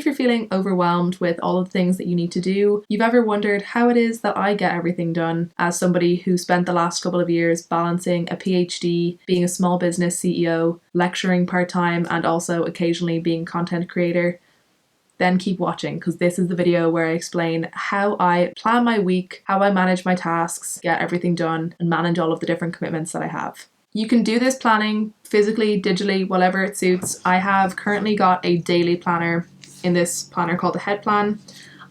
you're feeling overwhelmed with all of the things that you need to do, you've ever wondered how it is that I get everything done as somebody who spent the last couple of years balancing a PhD, being a small business CEO, lecturing part-time, and also occasionally being a content creator, then keep watching, because this is the video where I explain how I plan my week, how I manage my tasks, get everything done, and manage all of the different commitments that I have. You can do this planning physically, digitally, whatever it suits. I have currently got a daily planner in this planner called the Head Plan.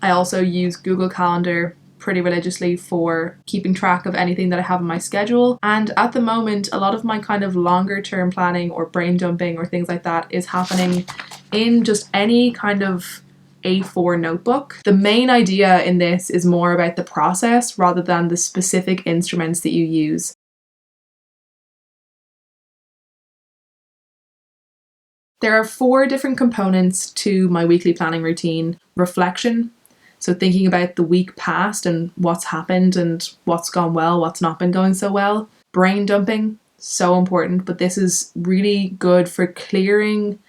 I also use Google Calendar pretty religiously for keeping track of anything that I have in my schedule. And at the moment, a lot of my kind of longer term planning or brain dumping or things like that is happening in just any kind of A4 notebook. The main idea in this is more about the process rather than the specific instruments that you use. There are 4 different components to my weekly planning routine. Reflection, so thinking about the week past and what's happened and what's gone well, what's not been going so well. Brain dumping, so important, but this is really good for clearing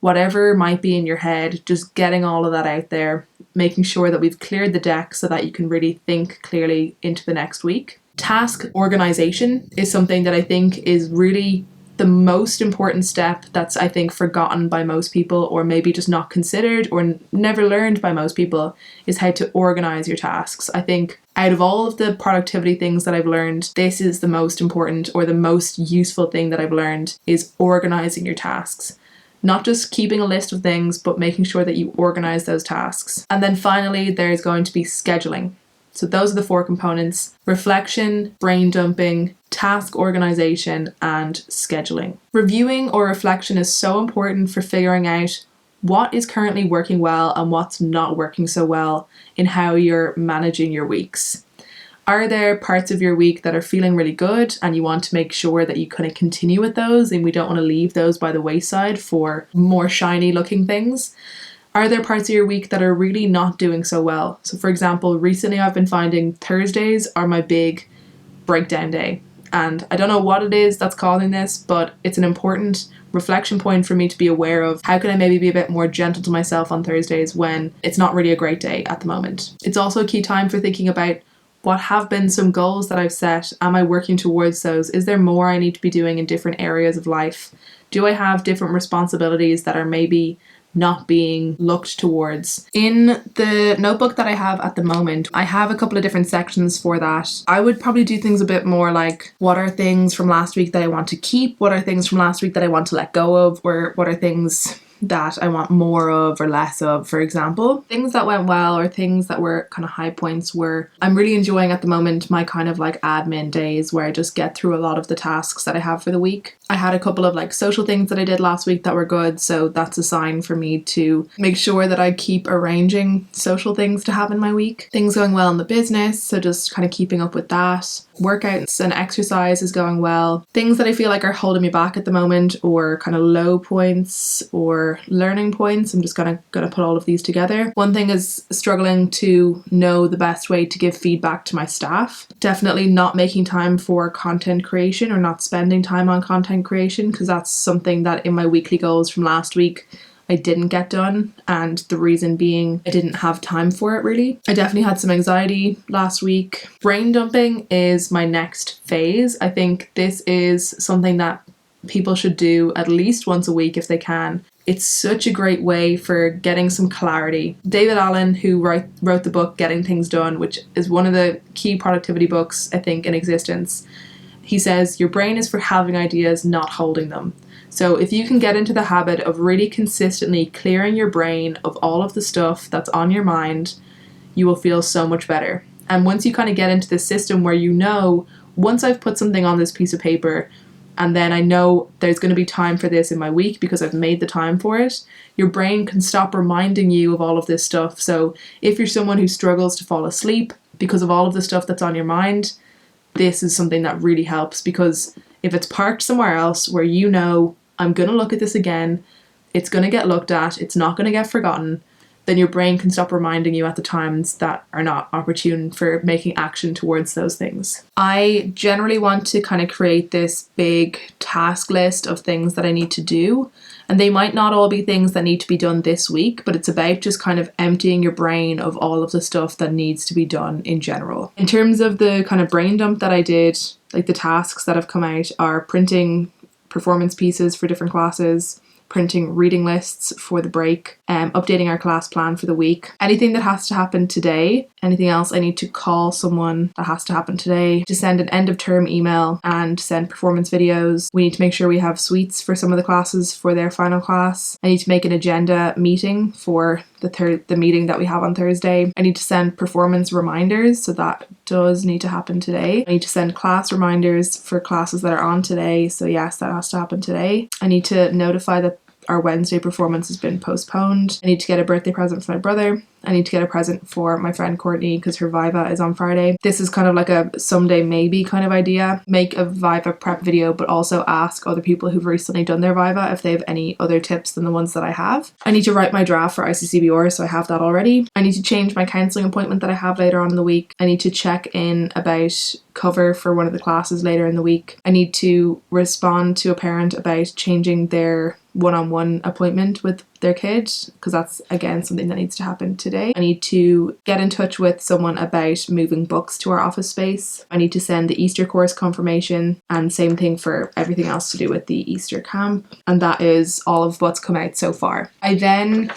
whatever might be in your head, just getting all of that out there, making sure that we've cleared the deck so that you can really think clearly into the next week. Task organization is something that I think is really the most important step that's, I think, forgotten by most people, or maybe just not considered or never learned by most people, is how to organize your tasks. I think out of all of the productivity things that I've learned, this is the most important or the most useful thing that I've learned, is organizing your tasks. Not just keeping a list of things, but making sure that you organize those tasks. And then finally, there's going to be scheduling. So those are the 4 components: reflection, brain dumping, task organization, and scheduling. Reviewing or reflection is so important for figuring out what is currently working well and what's not working so well in how you're managing your weeks. Are there parts of your week that are feeling really good and you want to make sure that you kind of continue with those and we don't want to leave those by the wayside for more shiny looking things? Are there parts of your week that are really not doing so well? So for example, recently I've been finding Thursdays are my big breakdown day. And I don't know what it is that's causing this, but it's an important reflection point for me to be aware of. How can I maybe be a bit more gentle to myself on Thursdays when it's not really a great day at the moment? It's also a key time for thinking about what have been some goals that I've set. Am I working towards those? Is there more I need to be doing in different areas of life? Do I have different responsibilities that are maybe not being looked towards? In the notebook that I have at the moment, I have a couple of different sections for that. I would probably do things a bit more like, what are things from last week that I want to keep? What are things from last week that I want to let go of? Or what are things that I want more of or less of, for example. Things that went well or things that were kind of high points were, I'm really enjoying at the moment my kind of like admin days where I just get through a lot of the tasks that I have for the week. I had a couple of like social things that I did last week that were good, so that's a sign for me to make sure that I keep arranging social things to have in my week. Things going well in the business, so just kind of keeping up with that. Workouts and exercise is going well. Things that I feel like are holding me back at the moment, or kind of low points or learning points, I'm just gonna put all of these together. One thing is struggling to know the best way to give feedback to my staff. Definitely not making time for content creation or not spending time on content creation, because that's something that in my weekly goals from last week I didn't get done, and the reason being I didn't have time for it really. I definitely had some anxiety last week. Brain dumping is my next phase. I think this is something that people should do at least once a week if they can. It's such a great way for getting some clarity. David Allen, who wrote the book Getting Things Done, which is one of the key productivity books I think in existence, he says your brain is for having ideas, not holding them. So if you can get into the habit of really consistently clearing your brain of all of the stuff that's on your mind, you will feel so much better. And once you kind of get into this system where you know, once I've put something on this piece of paper, and then I know there's going to be time for this in my week because I've made the time for it, your brain can stop reminding you of all of this stuff. So if you're someone who struggles to fall asleep because of all of the stuff that's on your mind, this is something that really helps, because if it's parked somewhere else where you know, I'm going to look at this again, it's going to get looked at, it's not going to get forgotten, then your brain can stop reminding you at the times that are not opportune for making action towards those things. I generally want to kind of create this big task list of things that I need to do. And they might not all be things that need to be done this week, but it's about just kind of emptying your brain of all of the stuff that needs to be done in general. In terms of the kind of brain dump that I did, like the tasks that have come out are printing performance pieces for different classes, printing reading lists for the break, updating our class plan for the week. Anything that has to happen today, anything else I need to call someone that has to happen today, to send an end of term email and send performance videos. We need to make sure we have suites for some of the classes for their final class. I need to make an agenda meeting for the meeting that we have on Thursday. I need to send performance reminders, so that does need to happen today. I need to send class reminders for classes that are on today, so yes, that has to happen today. I need to notify that our Wednesday performance has been postponed. I need to get a birthday present for my brother. I need to get a present for my friend Courtney because her Viva is on Friday. This is kind of like a someday maybe kind of idea. Make a Viva prep video, but also ask other people who've recently done their Viva if they have any other tips than the ones that I have. I need to write my draft for ICCBR, so I have that already. I need to change my counselling appointment that I have later on in the week. I need to check in about cover for one of the classes later in the week. I need to respond to a parent about changing their one-on-one appointment with their kid, because that's again something that needs to happen today. I need to get in touch with someone about moving books to our office space. I need to send the Easter course confirmation, and same thing for everything else to do with the Easter camp. And that is all of what's come out so far. I then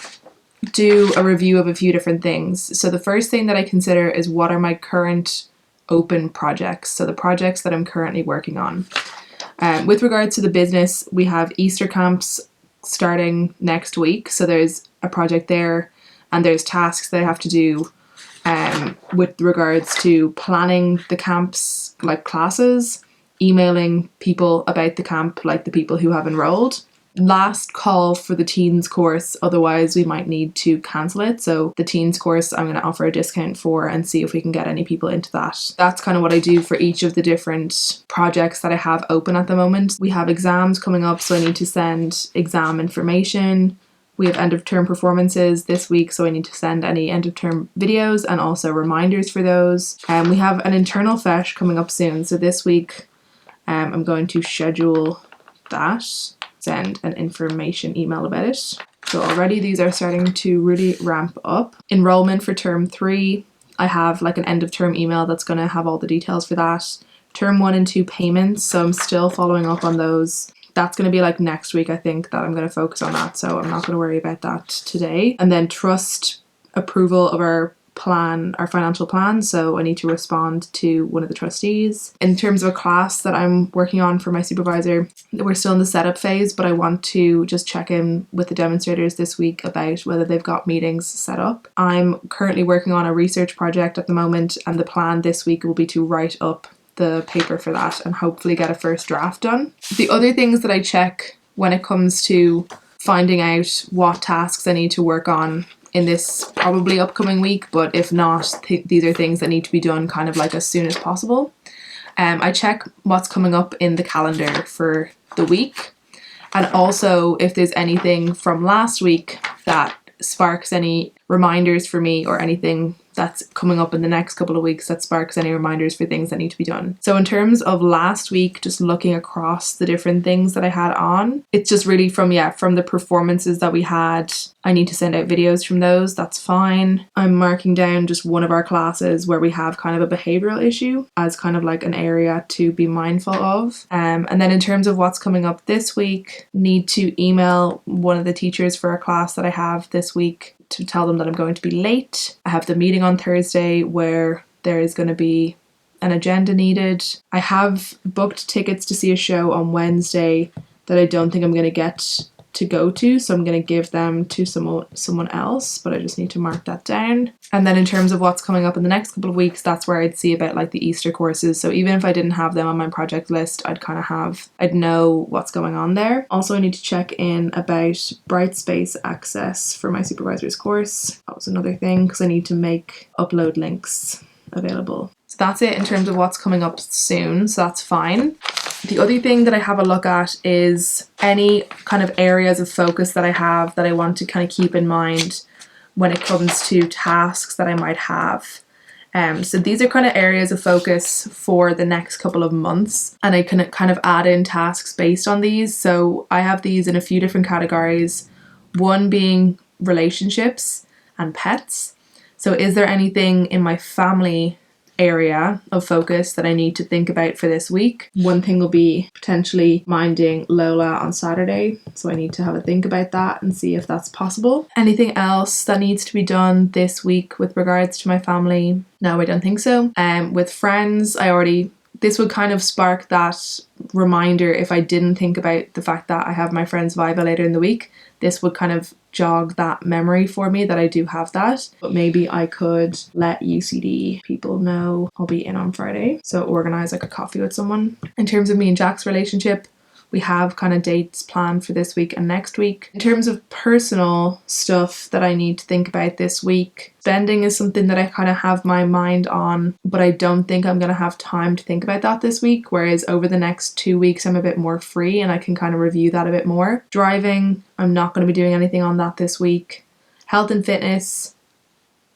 do a review of a few different things. So the first thing that I consider is what are my current open projects, so the projects that I'm currently working on. With regards to the business, we have Easter camps starting next week, so there's a project there, and there's tasks that I have to do with regards to planning the camps, like classes, emailing people about the camp, like the people who have enrolled. Last call for the teens course, otherwise we might need to cancel it. So the teens course I'm going to offer a discount for and see if we can get any people into that. That's kind of what I do for each of the different projects that I have open at the moment. We have exams coming up, so I need to send exam information. We have end of term performances this week, so I need to send any end of term videos and also reminders for those. We have an internal fesh coming up soon, so this week I'm going to schedule that, send an information email about it. So already these are starting to really ramp up. Enrollment for term 3, I have like an end of term email that's going to have all the details for that. Term 1 and 2 payments, so I'm still following up on those. That's going to be like next week, I think, that I'm going to focus on that, so I'm not going to worry about that today. And then trust approval of our plan, our financial plan, so I need to respond to one of the trustees. In terms of a class that I'm working on for my supervisor, we're still in the setup phase, but I want to just check in with the demonstrators this week about whether they've got meetings set up. I'm currently working on a research project at the moment, and the plan this week will be to write up the paper for that and hopefully get a first draft done. The other things that I check when it comes to finding out what tasks I need to work on in this probably upcoming week, but if not, these are things that need to be done kind of like as soon as possible. I check what's coming up in the calendar for the week, and also if there's anything from last week that sparks any reminders for me, or anything that's coming up in the next couple of weeks that sparks any reminders for things that need to be done. So in terms of last week, just looking across the different things that I had on, it's just really from the performances that we had. I need to send out videos from those, that's fine. I'm marking down just one of our classes where we have kind of a behavioural issue as kind of like an area to be mindful of. And then in terms of what's coming up this week, need to email one of the teachers for a class that I have this week to tell them that I'm going to be late. I have the meeting on Thursday where there is going to be an agenda needed. I have booked tickets to see a show on Wednesday that I don't think I'm going to get to go to, so I'm going to give them to someone else, but I just need to mark that down. And then in terms of what's coming up in the next couple of weeks, that's where I'd see about like the Easter courses. So even if I didn't have them on my project list, I'd know what's going on there. Also, I need to check in about Brightspace access for my supervisor's course. That was another thing, because I need to make upload links available. So that's it in terms of what's coming up soon, so that's fine. The other thing that I have a look at is any kind of areas of focus that I have that I want to kind of keep in mind when it comes to tasks that I might have. So these are kind of areas of focus for the next couple of months, and I can kind of add in tasks based on these. So I have these in a few different categories, one being relationships and pets. So is there anything in my family area of focus that I need to think about for this week? One thing will be potentially minding Lola on Saturday, so I need to have a think about that and see if that's possible. Anything else that needs to be done this week with regards to my family? No, I don't think so. With friends, this would kind of spark that reminder if I didn't think about the fact that I have my friend's Viva later in the week. This would kind of jog that memory for me that I do have that. But maybe I could let UCD people know I'll be in on Friday. So organise like a coffee with someone. In terms of me and Jack's relationship, we have kind of dates planned for this week and next week. In terms of personal stuff that I need to think about this week, spending is something that I kind of have my mind on, but I don't think I'm going to have time to think about that this week. Whereas over the next 2 weeks, I'm a bit more free and I can kind of review that a bit more. Driving, I'm not going to be doing anything on that this week. Health and fitness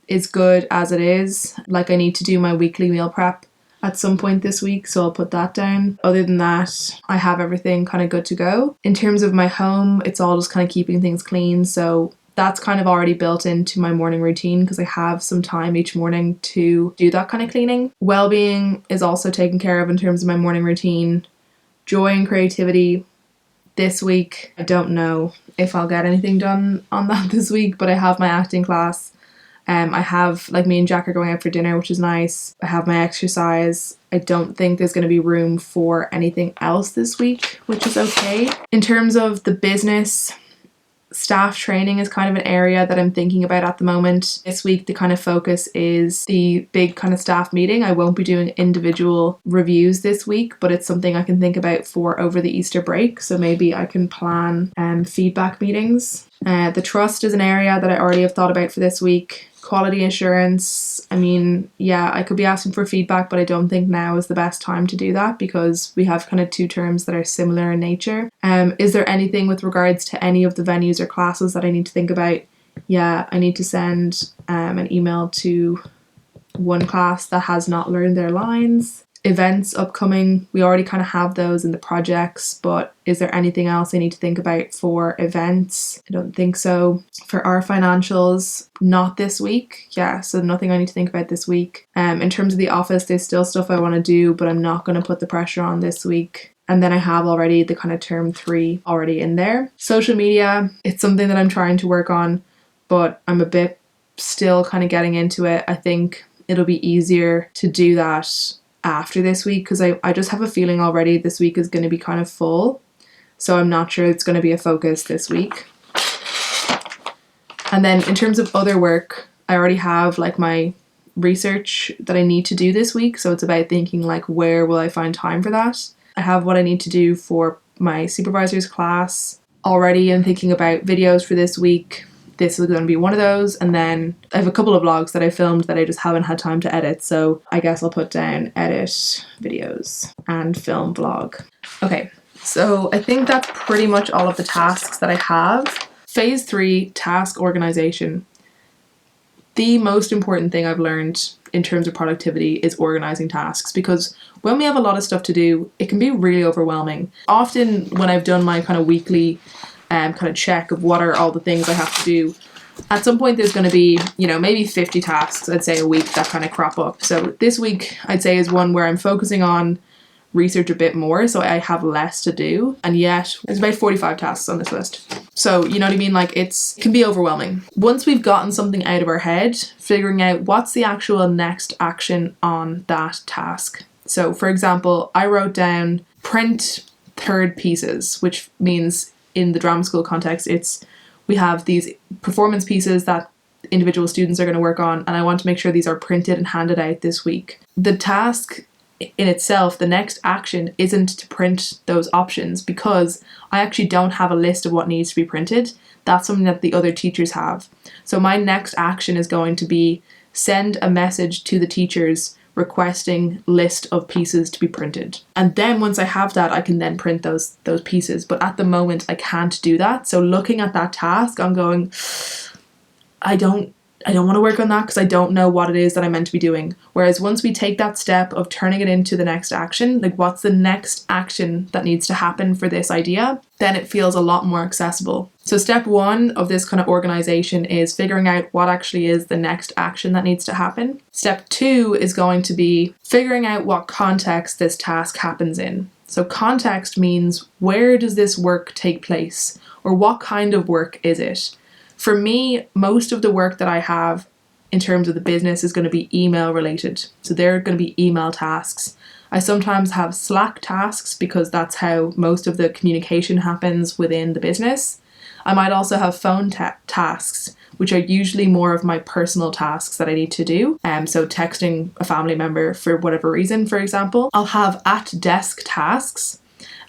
is good as it is. Like, I need to do my weekly meal prep at some point this week, so I'll put that down. Other than that, I have everything kind of good to go. In terms of my home, it's all just kind of keeping things clean, so that's kind of already built into my morning routine because I have some time each morning to do that kind of cleaning. Well-being is also taken care of in terms of my morning routine. Joy and creativity, this week, I don't know if I'll get anything done on that this week, but I have my acting class. I have, like, me and Jack are going out for dinner, which is nice. I have my exercise. I don't think there's going to be room for anything else this week, which is okay. In terms of the business, staff training is kind of an area that I'm thinking about at the moment. This week, the kind of focus is the big kind of staff meeting. I won't be doing individual reviews this week, but it's something I can think about for over the Easter break. So maybe I can plan feedback meetings. The trust is an area that I already have thought about for this week. Quality assurance, I mean, yeah, I could be asking for feedback, but I don't think now is the best time to do that because we have kind of two terms that are similar in nature. Is there anything with regards to any of the venues or classes that I need to think about? Yeah, I need to send an email to one class that has not learned their lines. Events upcoming, we already kind of have those in the projects, but is there anything else I need to think about for events? I don't think so. For our financials, not this week. Yeah, so nothing I need to think about this week. In terms of the office, there's still stuff I want to do, but I'm not going to put the pressure on this week. And then I have already the kind of term 3 already in there. Social media, it's something that I'm trying to work on, but I'm a bit still kind of getting into it. I think it'll be easier to do that after this week because I just have a feeling already this week is going to be kind of full, so I'm not sure it's going to be a focus this week. And then in terms of other work, I already have like my research that I need to do this week, so it's about thinking like, where will I find time for that? I have what I need to do for my supervisor's class already. I'm thinking about videos for this week. This is going to be one of those, and then I have a couple of vlogs that I filmed that I just haven't had time to edit, so I guess I'll put down edit videos and film vlog. Okay, so I think that's pretty much all of the tasks that I have. Phase 3, task organization. The most important thing I've learned in terms of productivity is organizing tasks, because when we have a lot of stuff to do, it can be really overwhelming. Often when I've done my kind of weekly kind of check of what are all the things I have to do, at some point there's going to be, maybe 50 tasks, I'd say, a week that kind of crop up. So this week, I'd say, is one where I'm focusing on research a bit more, so I have less to do, and yet there's about 45 tasks on this list. So, you know what I mean? Like, it can be overwhelming. Once we've gotten something out of our head, figuring out what's the actual next action on that task. So, for example, I wrote down print third pieces, which means in the drama school context, we have these performance pieces that individual students are going to work on, and I want to make sure these are printed and handed out this week. The task in itself, the next action, isn't to print those options because I actually don't have a list of what needs to be printed. That's something that the other teachers have. So my next action is going to be send a message to the teachers requesting list of pieces to be printed. And then once I have that, I can then print those pieces. But at the moment, I can't do that. So looking at that task, I'm going, I don't want to work on that because I don't know what it is that I'm meant to be doing. Whereas once we take that step of turning it into the next action, like what's the next action that needs to happen for this idea, then it feels a lot more accessible. So step one of this kind of organization is figuring out what actually is the next action that needs to happen. Step two is going to be figuring out what context this task happens in. So context means, where does this work take place? Or what kind of work is it? For me, most of the work that I have in terms of the business is going to be email related. So they're going to be email tasks. I sometimes have Slack tasks because that's how most of the communication happens within the business. I might also have phone tasks, which are usually more of my personal tasks that I need to do. So texting a family member for whatever reason, for example. I'll have at desk tasks.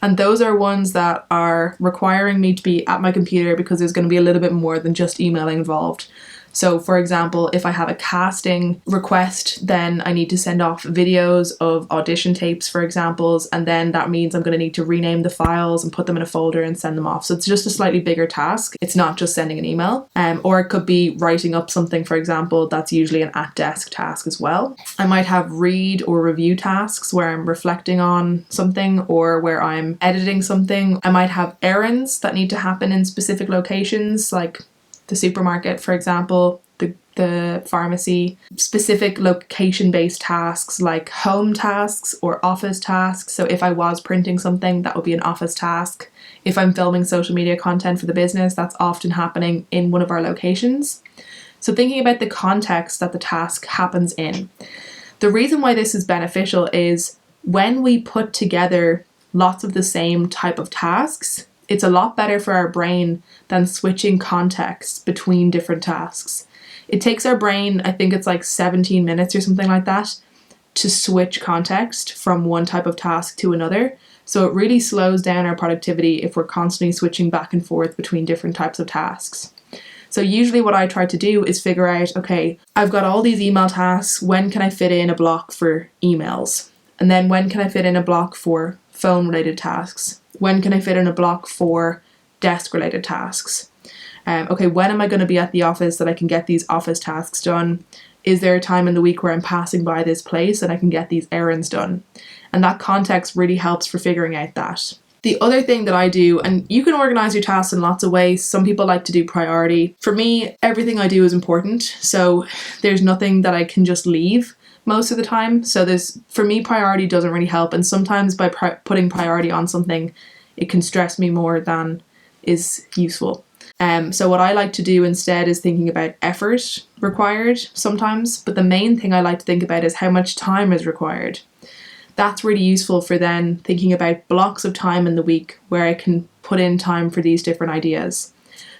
And those are ones that are requiring me to be at my computer because there's going to be a little bit more than just emailing involved. So for example, if I have a casting request, then I need to send off videos of audition tapes, for examples, and then that means I'm going to need to rename the files and put them in a folder and send them off. So it's just a slightly bigger task. It's not just sending an email. Or it could be writing up something, for example. That's usually an at-desk task as well. I might have read or review tasks where I'm reflecting on something or where I'm editing something. I might have errands that need to happen in specific locations, like the supermarket, for example, the pharmacy, specific location-based tasks like home tasks or office tasks. So if I was printing something, that would be an office task. If I'm filming social media content for the business, that's often happening in one of our locations. So thinking about the context that the task happens in. The reason why this is beneficial is when we put together lots of the same type of tasks, it's a lot better for our brain than switching context between different tasks. It takes our brain, I think it's like 17 minutes or something like that, to switch context from one type of task to another. So it really slows down our productivity if we're constantly switching back and forth between different types of tasks. So usually what I try to do is figure out, okay, I've got all these email tasks. When can I fit in a block for emails? And then when can I fit in a block for phone related tasks? When can I fit in a block for desk related tasks? Okay, when am I going to be at the office that I can get these office tasks done? Is there a time in the week where I'm passing by this place and I can get these errands done? And that context really helps for figuring out that. The other thing that I do, and you can organize your tasks in lots of ways. Some people like to do priority. For me, everything I do is important. So there's nothing that I can just leave most of the time. So for me, priority doesn't really help. And sometimes by putting priority on something, it can stress me more than is useful. So what I like to do instead is thinking about effort required sometimes, but the main thing I like to think about is how much time is required. That's really useful for then thinking about blocks of time in the week where I can put in time for these different ideas.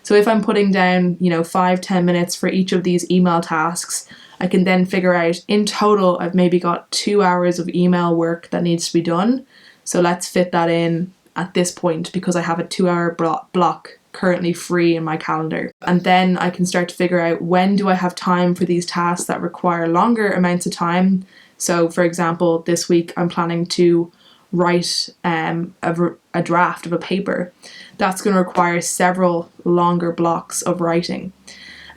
So if I'm putting down, 5-10 minutes for each of these email tasks, I can then figure out in total, I've maybe got 2 hours of email work that needs to be done. So let's fit that in at this point because I have a 2-hour block currently free in my calendar. And then I can start to figure out when do I have time for these tasks that require longer amounts of time. So for example, this week I'm planning to write a draft of a paper. That's going to require several longer blocks of writing.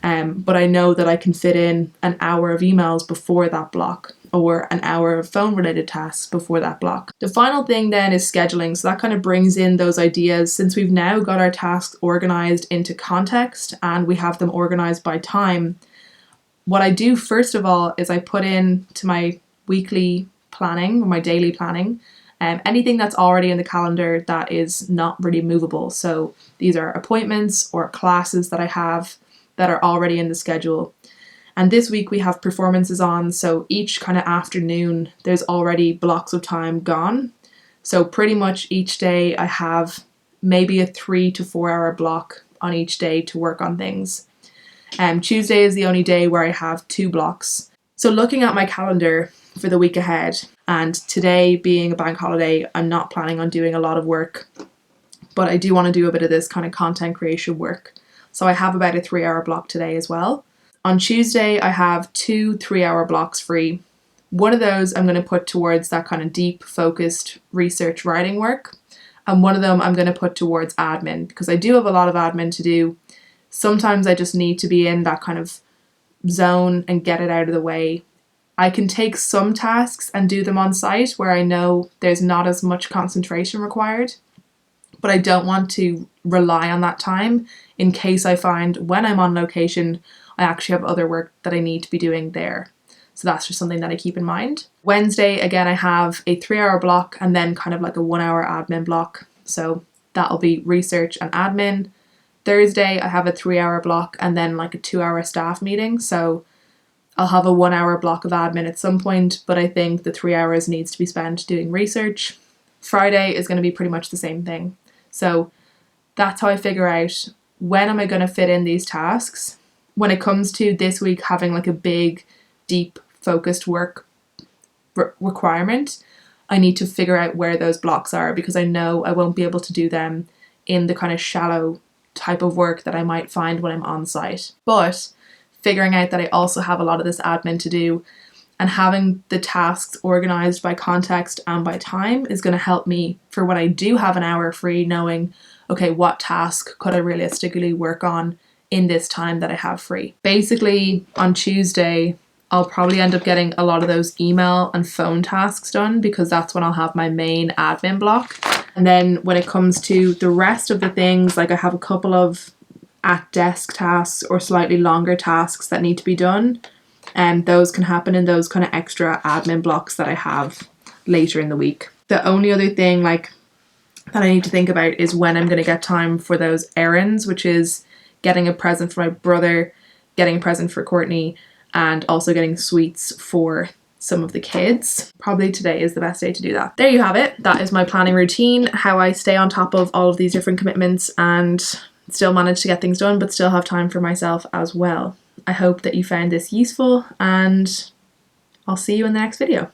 But I know that I can fit in an hour of emails before that block or an hour of phone related tasks before that block. The final thing then is scheduling. So that kind of brings in those ideas. Since we've now got our tasks organized into context and we have them organized by time, what I do first of all is I put in to my weekly planning or my daily planning anything that's already in the calendar that is not really movable. So these are appointments or classes that I have that are already in the schedule. And this week we have performances on, so each kind of afternoon there's already blocks of time gone. So pretty much each day I have maybe a 3 to 4 hour block on each day to work on things. Tuesday is the only day where I have 2 blocks. So looking at my calendar for the week ahead, and today being a bank holiday, I'm not planning on doing a lot of work, but I do want to do a bit of this kind of content creation work. So I have about a 3-hour block today as well. On Tuesday, I have 2 3-hour blocks free. One of those I'm going to put towards that kind of deep, focused research writing work. And one of them I'm going to put towards admin because I do have a lot of admin to do. Sometimes I just need to be in that kind of zone and get it out of the way. I can take some tasks and do them on site where I know there's not as much concentration required, but I don't want to rely on that time in case I find when I'm on location, I actually have other work that I need to be doing there. So that's just something that I keep in mind. Wednesday, again, I have a 3-hour block and then kind of like a 1-hour admin block. So that'll be research and admin. Thursday, I have a 3-hour block and then like a 2-hour staff meeting. So I'll have a 1-hour block of admin at some point, but I think the 3 hours needs to be spent doing research. Friday is going to be pretty much the same thing. So that's how I figure out when am I going to fit in these tasks. When it comes to this week having like a big, deep, focused work requirement, I need to figure out where those blocks are because I know I won't be able to do them in the kind of shallow type of work that I might find when I'm on site. But figuring out that I also have a lot of this admin to do and having the tasks organized by context and by time is going to help me for when I do have an hour free, knowing, okay, what task could I realistically work on in this time that I have free. Basically, on Tuesday, I'll probably end up getting a lot of those email and phone tasks done because that's when I'll have my main admin block. And then when it comes to the rest of the things, like I have a couple of at desk tasks or slightly longer tasks that need to be done, and those can happen in those kind of extra admin blocks that I have later in the week. The only other thing like that I need to think about is when I'm going to get time for those errands, which is getting a present for my brother, getting a present for Courtney, and also getting sweets for some of the kids. Probably today is the best day to do that. There you have it. That is my planning routine, how I stay on top of all of these different commitments and still manage to get things done, but still have time for myself as well. I hope that you found this useful and I'll see you in the next video.